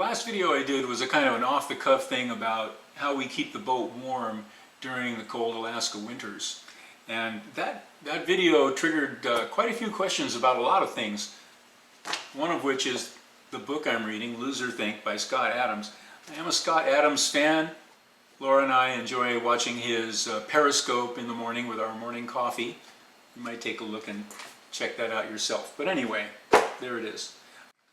last video I did was a kind of an off-the-cuff thing about how we keep the boat warm during the cold Alaska winters. And that video triggered quite a few questions about a lot of things. One of which is the book I'm reading, Loser Think by Scott Adams. I am a Scott Adams fan. Laura and I enjoy watching his Periscope in the morning with our morning coffee. You might take a look and check that out yourself. But anyway, there it is.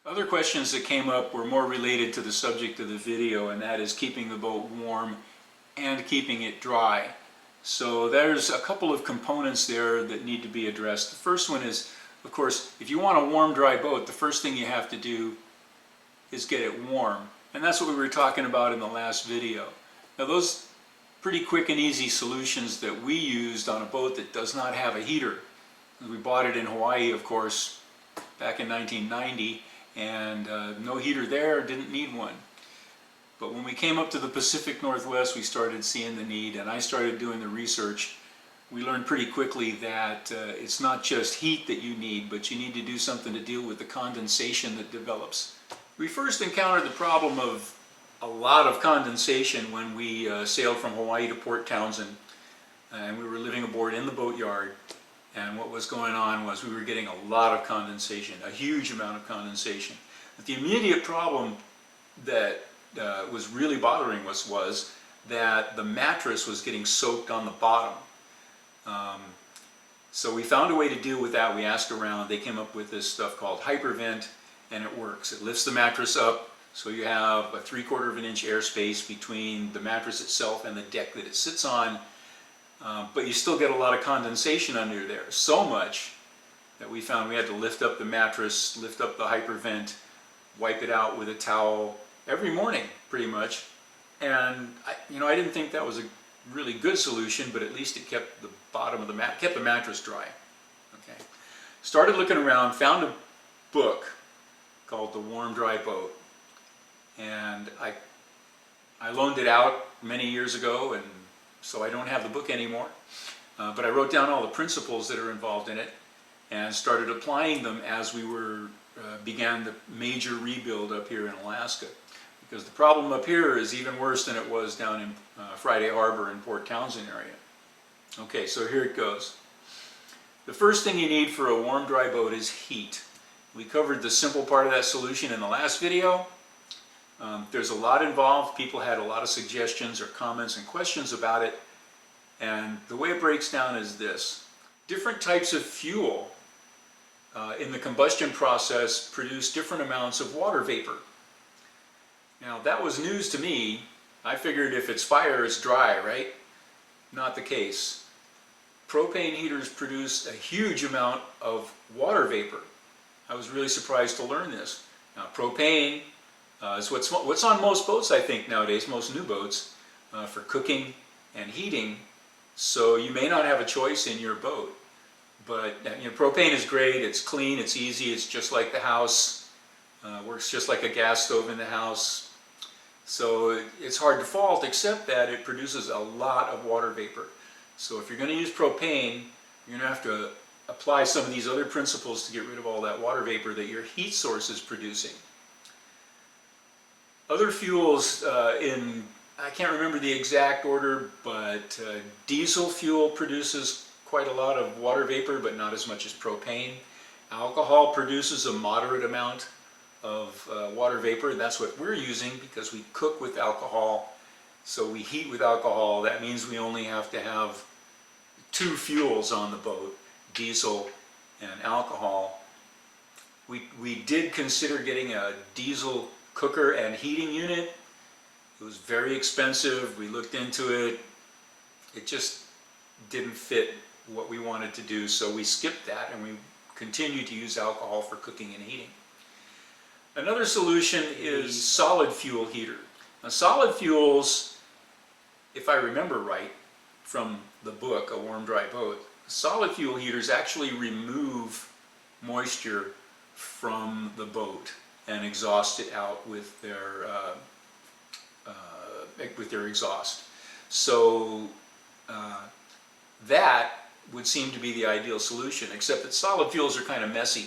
Other questions that came up were more related to the subject of the video, and that is keeping the boat warm and keeping it dry. So there's a couple of components there that need to be addressed. The first one is, of course, if you want a warm, dry boat, the first thing you have to do is get it warm. And that's what we were talking about in the last video. Now those pretty quick and easy solutions that we used on a boat that does not have a heater. We bought it in Hawaii, of course, back in 1990, and no heater there, didn't need one. But when we came up to the Pacific Northwest, we started seeing the need, and I started doing the research. We learned pretty quickly that it's not just heat that you need, but you need to do something to deal with the condensation that develops. We first encountered the problem of a lot of condensation when we sailed from Hawaii to Port Townsend, and we were living aboard in the boatyard. And what was going on was we were getting a lot of condensation, a huge amount of condensation. But the immediate problem that was really bothering us was that the mattress was getting soaked on the bottom. So we found a way to deal with that. We asked around. They came up with this stuff called hypervent, and it works. It lifts the mattress up, so you have a 3/4 of an inch airspace between the mattress itself and the deck that it sits on. But you still get a lot of condensation under there, so much that we found we had to lift up the mattress, lift up the hypervent, wipe it out with a towel every morning, pretty much. And I didn't think that was a really good solution, but at least it kept the bottom of the kept the mattress dry. Okay. Started looking around, found a book called The Warm Dry Boat, and I loaned it out many years ago, and so I don't have the book anymore, but I wrote down all the principles that are involved in it and started applying them as we began the major rebuild up here in Alaska. Because the problem up here is even worse than it was down in Friday Harbor and Port Townsend area. Okay, so here it goes. The first thing you need for a warm, dry boat is heat. We covered the simple part of that solution in the last video. There's a lot involved. People had a lot of suggestions or comments and questions about it. And the way it breaks down is this. Different types of fuel in the combustion process produce different amounts of water vapor. Now that was news to me. I figured if it's fire, it's dry, right? Not the case. Propane heaters produce a huge amount of water vapor. I was really surprised to learn this. Now propane is what's on most boats, I think, nowadays, most new boats, for cooking and heating. So you may not have a choice in your boat. But propane is great, it's clean, it's easy, it's just like the house, works just like a gas stove in the house. So it's hard to fault, except that it produces a lot of water vapor. So if you're going to use propane, you're going to have to apply some of these other principles to get rid of all that water vapor that your heat source is producing. Other fuels I can't remember the exact order, but diesel fuel produces quite a lot of water vapor, but not as much as propane. Alcohol produces a moderate amount of water vapor. That's what we're using because we cook with alcohol, so we heat with alcohol. That means we only have to have 2 fuels on the boat, diesel and alcohol. We did consider getting a diesel cooker and heating unit. It was very expensive. We looked into it. It just didn't fit what we wanted to do, so we skipped that and we continued to use alcohol for cooking and heating. Another solution is solid fuel heater. Now solid fuels, if I remember right from the book, A Warm Dry Boat, solid fuel heaters actually remove moisture from the boat and exhaust it out with their exhaust. So that would seem to be the ideal solution, except that solid fuels are kind of messy.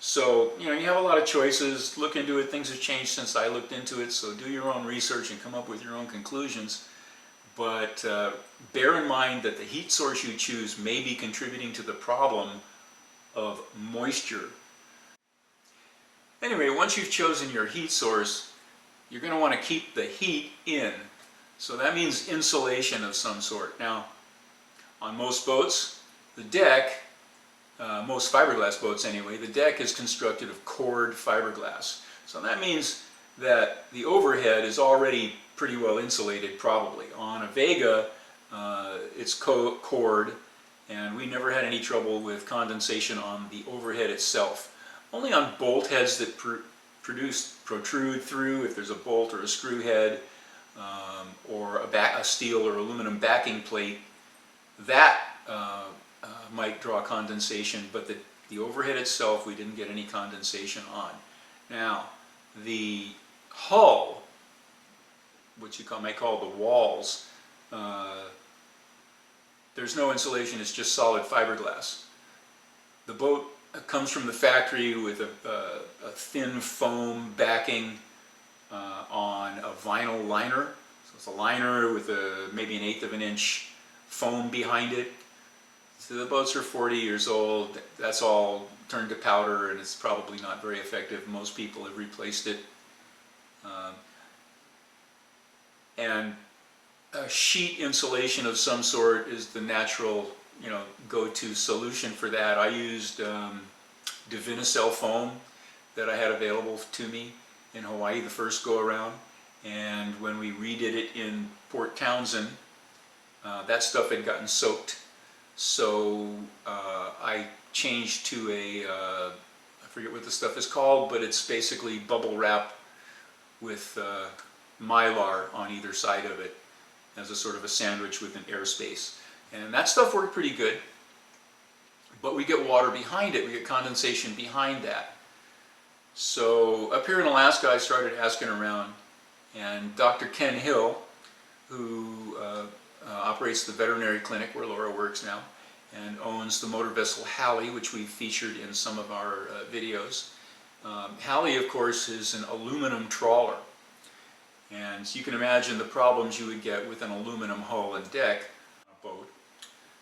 So, you have a lot of choices. Look into it. Things have changed since I looked into it, so do your own research and come up with your own conclusions. But bear in mind that the heat source you choose may be contributing to the problem of moisture. Anyway, once you've chosen your heat source, you're going to want to keep the heat in. So that means insulation of some sort. Now, on most boats, the deck, most fiberglass boats anyway, the deck is constructed of cored fiberglass. So that means that the overhead is already pretty well insulated, probably. On a Vega, it's cored, and we never had any trouble with condensation on the overhead itself. Only on bolt heads that protrude through, if there's a bolt or a screw head, or a steel or aluminum backing plate, that might draw condensation, but the overhead itself we didn't get any condensation on. Now, the hull, what you might call the walls, there's no insulation, it's just solid fiberglass. The boat comes from the factory with a thin foam backing on a vinyl liner. So it's a liner with maybe 1/8 of an inch foam behind it. So the boats are 40 years old. That's all turned to powder, and it's probably not very effective. Most people have replaced it. And a sheet insulation of some sort is the natural, go-to solution for that. I used Divinycell foam that I had available to me in Hawaii the first go around, and when we redid it in Port Townsend, that stuff had gotten soaked. So I changed to I forget what the stuff is called, but it's basically bubble wrap with mylar on either side of it as a sort of a sandwich with an airspace. And that stuff worked pretty good, but we get water behind it, we get condensation behind that. So up here in Alaska I started asking around, and Dr. Ken Hill, who operates the veterinary clinic where Laura works now, and owns the motor vessel Halley, which we've featured in some of our videos. Halley, of course, is an aluminum trawler. And so you can imagine the problems you would get with an aluminum hull and deck on a boat.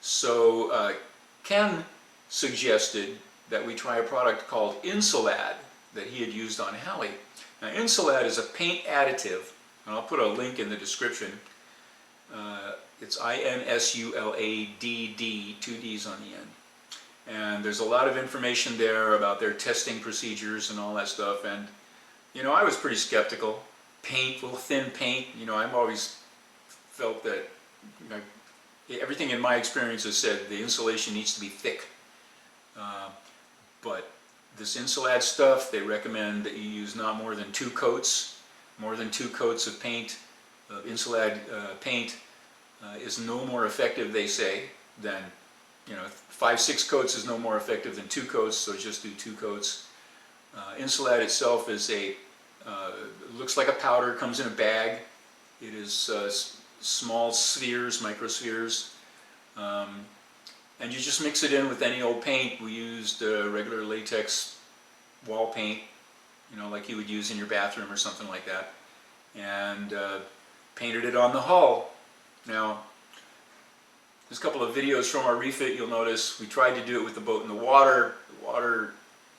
So Ken suggested that we try a product called Insulad that he had used on Halley. Now, Insulad is a paint additive, and I'll put a link in the description. It's INSULADD, 2 D's on the end. And there's a lot of information there about their testing procedures and all that stuff. And, I was pretty skeptical. Paint, little thin paint, I've always felt that, everything in my experience has said the insulation needs to be thick. But this Insulad stuff, they recommend that you use not more than 2 coats. More than 2 coats of paint, Insulad paint, is no more effective, they say, than, 5-6 coats is no more effective than 2 coats, so just do 2 coats. Insulad itself is looks like a powder, comes in a bag. It is small spheres, microspheres, and you just mix it in with any old paint. We used regular latex wall paint, like you would use in your bathroom or something like that, and painted it on the hull. Now, there's a couple of videos from our refit. You'll notice we tried to do it with the boat in the water. The water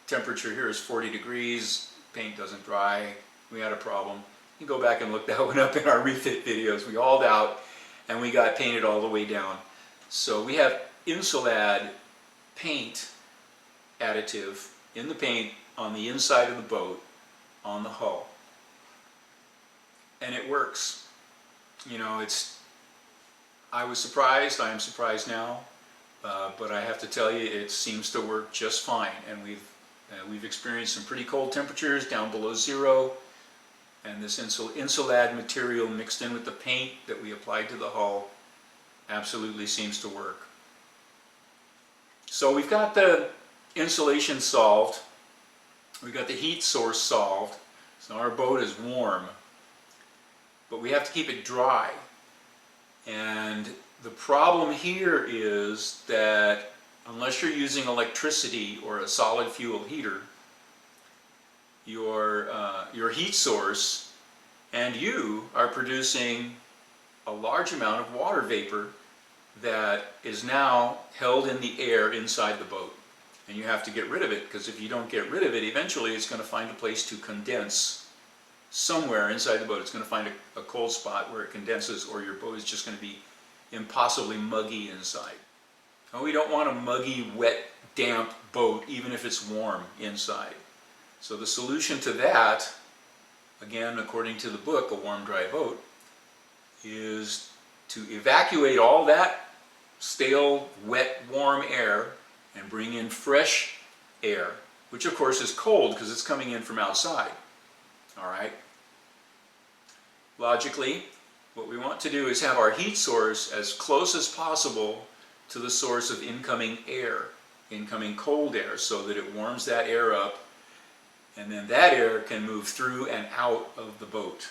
temperature here is 40 degrees. Paint doesn't dry. We had a problem. You can go back and look that one up in our refit videos. We hauled out and we got painted all the way down. So we have Insulad paint additive in the paint on the inside of the boat on the hull. And it works. I was surprised, I am surprised now, but I have to tell you it seems to work just fine. And we've experienced some pretty cold temperatures down below 0, and this Insulad material mixed in with the paint that we applied to the hull absolutely seems to work. So we've got the insulation solved, we've got the heat source solved, so our boat is warm, but we have to keep it dry. And the problem here is that unless you're using electricity or a solid fuel heater, your heat source, and you are producing a large amount of water vapor that is now held in the air inside the boat. And you have to get rid of it, because if you don't get rid of it, eventually it's going to find a place to condense somewhere inside the boat. It's going to find a cold spot where it condenses, or your boat is just going to be impossibly muggy inside. And we don't want a muggy, wet, damp boat, even if it's warm inside. So the solution to that, again, according to the book, A Warm, Dry Boat, is to evacuate all that stale, wet, warm air and bring in fresh air, which of course is cold because it's coming in from outside. All right? Logically, what we want to do is have our heat source as close as possible to the source of incoming air, incoming cold air, so that it warms that air up, and then that air can move through and out of the boat.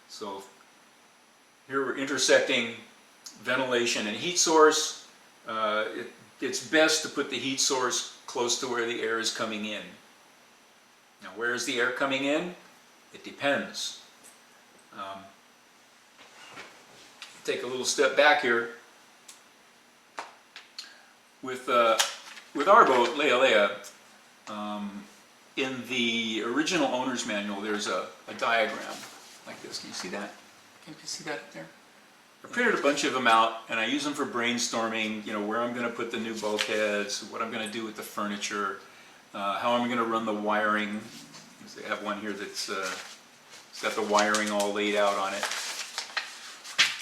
So here we're intersecting ventilation and heat source. It's best to put the heat source close to where the air is coming in. Now, where is the air coming in? It depends. Take a little step back here. With our boat, Lealea, in the original owner's manual, there's a diagram like this. Can you see that? Can you see that there? I printed a bunch of them out, and I use them for brainstorming, where I'm going to put the new bulkheads, what I'm going to do with the furniture, how I'm going to run the wiring. I have one here that's it's got the wiring all laid out on it.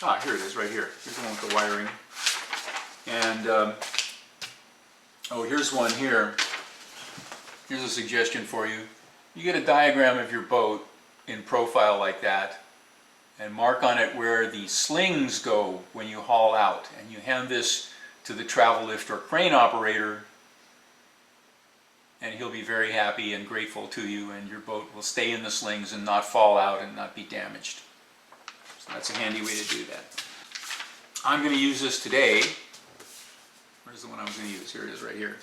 Ah, here it is, right here. Here's the one with the wiring. And, oh, here's one here. Here's a suggestion for you. You get a diagram of your boat in profile like that, and mark on it where the slings go when you haul out, and you hand this to the travel lift or crane operator, and he'll be very happy and grateful to you, and your boat will stay in the slings and not fall out and not be damaged. So that's a handy way to do that. I'm going to use this today. Where's the one I was going to use? Here it is, right here,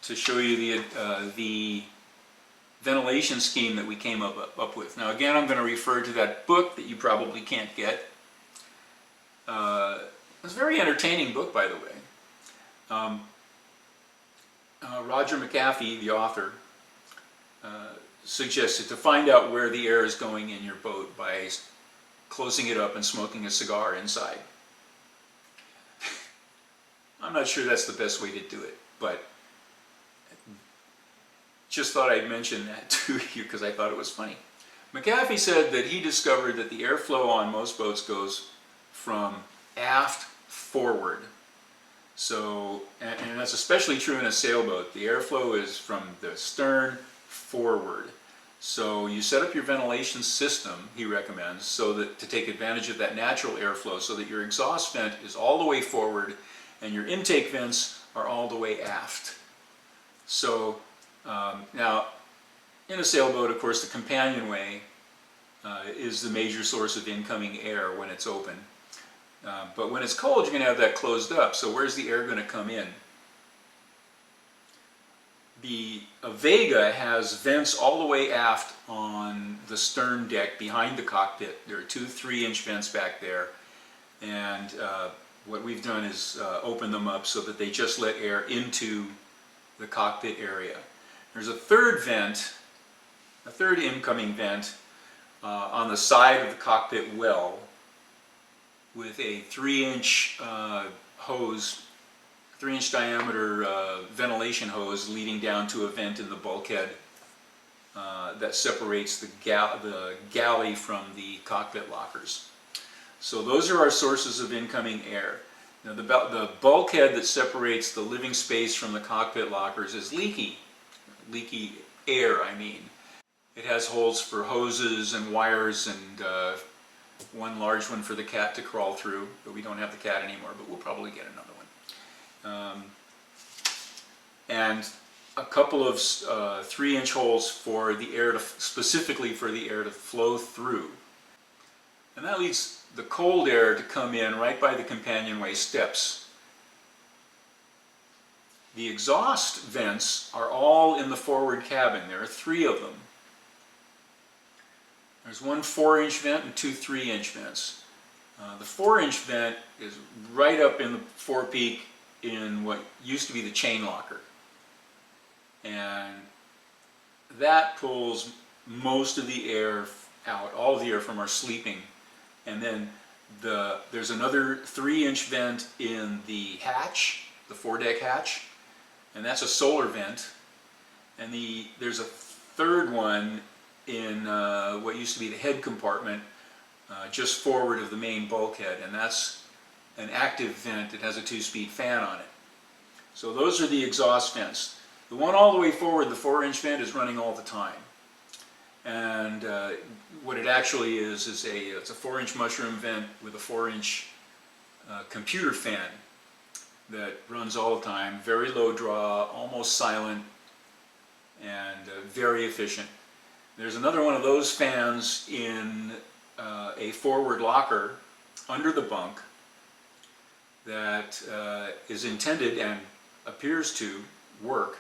to show you the ventilation scheme that we came up with. Now again, I'm going to refer to that book that you probably can't get. It's a very entertaining book, by the way. Roger McAfee, the author, suggested to find out where the air is going in your boat by closing it up and smoking a cigar inside. I'm not sure that's the best way to do it, but just thought I'd mention that to you because I thought it was funny. McAfee said that he discovered that the airflow on most boats goes from aft forward. So, and that's especially true in a sailboat. The airflow is from the stern forward. So you set up your ventilation system, he recommends, so that to take advantage of that natural airflow, so that your exhaust vent is all the way forward and your intake vents are all the way aft. So now, in a sailboat, of course, the companionway is the major source of incoming air when it's open. But when it's cold, you're going to have that closed up. So where's the air going to come in? A Vega has vents all the way aft on the stern deck behind the cockpit. There are two 3-inch vents back there. And what we've done is open them up so that they just let air into the cockpit area. There's a third vent, a third incoming vent on the side of the cockpit well with a 3-inch hose, 3-inch diameter ventilation hose leading down to a vent in the bulkhead that separates the galley from the cockpit lockers. So those are our sources of incoming air. Now the bulkhead that separates the living space from the cockpit lockers is leaky air, I mean. It has holes for hoses and wires and one large one for the cat to crawl through, but we don't have the cat anymore, but we'll probably get another one. And a couple of 3-inch holes for the air specifically for the air to flow through. And that leads the cold air to come in right by the companionway steps. The exhaust vents are all in the forward cabin. There are 3 of them. There's one 4-inch vent and 2 3-inch vents. The 4-inch vent is right up in the forepeak in what used to be the chain locker. And that pulls most of the air out, all of the air from our sleeping. And then there's another 3-inch vent in the hatch, the foredeck hatch, and that's a solar vent. And there's a 3rd one in what used to be the head compartment, just forward of the main bulkhead, and that's an active vent. It has a 2-speed fan on it. So those are the exhaust vents. The one all the way forward, the 4-inch vent, is running all the time. And what it actually is it's a 4-inch mushroom vent with a 4-inch computer fan that runs all the time, very low draw, almost silent, and very efficient. There's another one of those fans in a forward locker under the bunk that is intended and appears to work,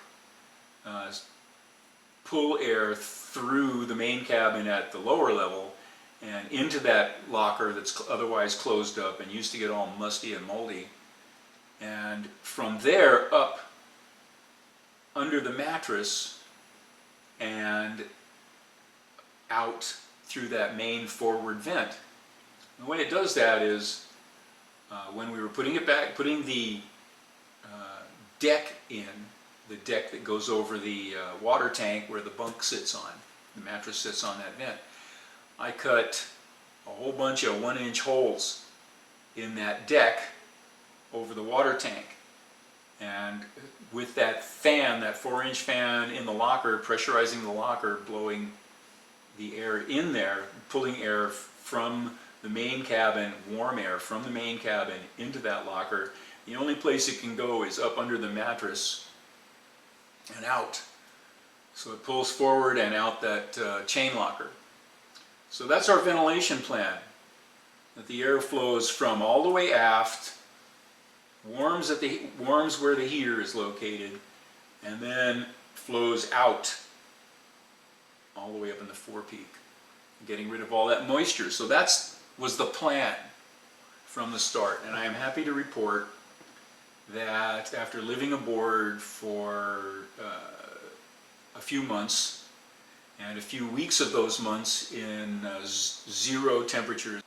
pull air through the main cabin at the lower level and into that locker that's otherwise closed up and used to get all musty and moldy, and from there up under the mattress and out through that main forward vent. And the way it does that is when we were putting the deck in, the deck that goes over the water tank where the bunk sits on, the mattress sits on that vent, I cut a whole bunch of 1-inch holes in that deck over the water tank. And with that fan, that 4-inch fan in the locker, pressurizing the locker, blowing the air in there, pulling air from the main cabin, warm air from the main cabin into that locker. The only place it can go is up under the mattress and out. So it pulls forward and out that chain locker. So that's our ventilation plan. That the air flows from all the way aft, warms where the heater is located, and then flows out all the way up in the forepeak, getting rid of all that moisture. So that was the plan from the start. And I am happy to report that after living aboard for a few months, and a few weeks of those months in 0 temperatures,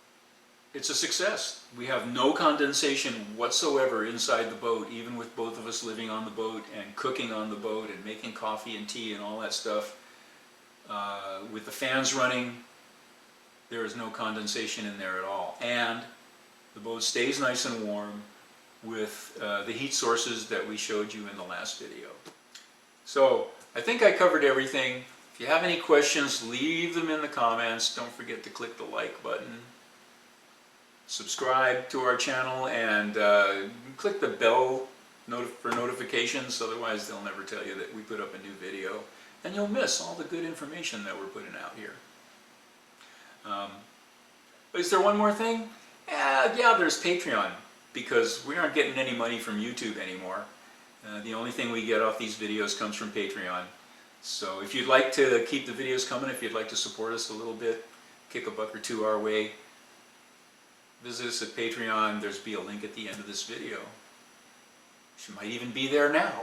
it's a success. We have no condensation whatsoever inside the boat, even with both of us living on the boat and cooking on the boat and making coffee and tea and all that stuff. With the fans running, there is no condensation in there at all. And the boat stays nice and warm with the heat sources that we showed you in the last video. So I think I covered everything. If you have any questions, leave them in the comments. Don't forget to click the like button. Subscribe to our channel and click the bell for notifications, otherwise they'll never tell you that we put up a new video and you'll miss all the good information that we're putting out here. Is there one more thing? Yeah, there's Patreon, because we aren't getting any money from YouTube anymore. The only thing we get off these videos comes from Patreon. So if you'd like to keep the videos coming, if you'd like to support us a little bit, kick a buck or two our way, visit us at Patreon. There's be a link at the end of this video. She might even be there now.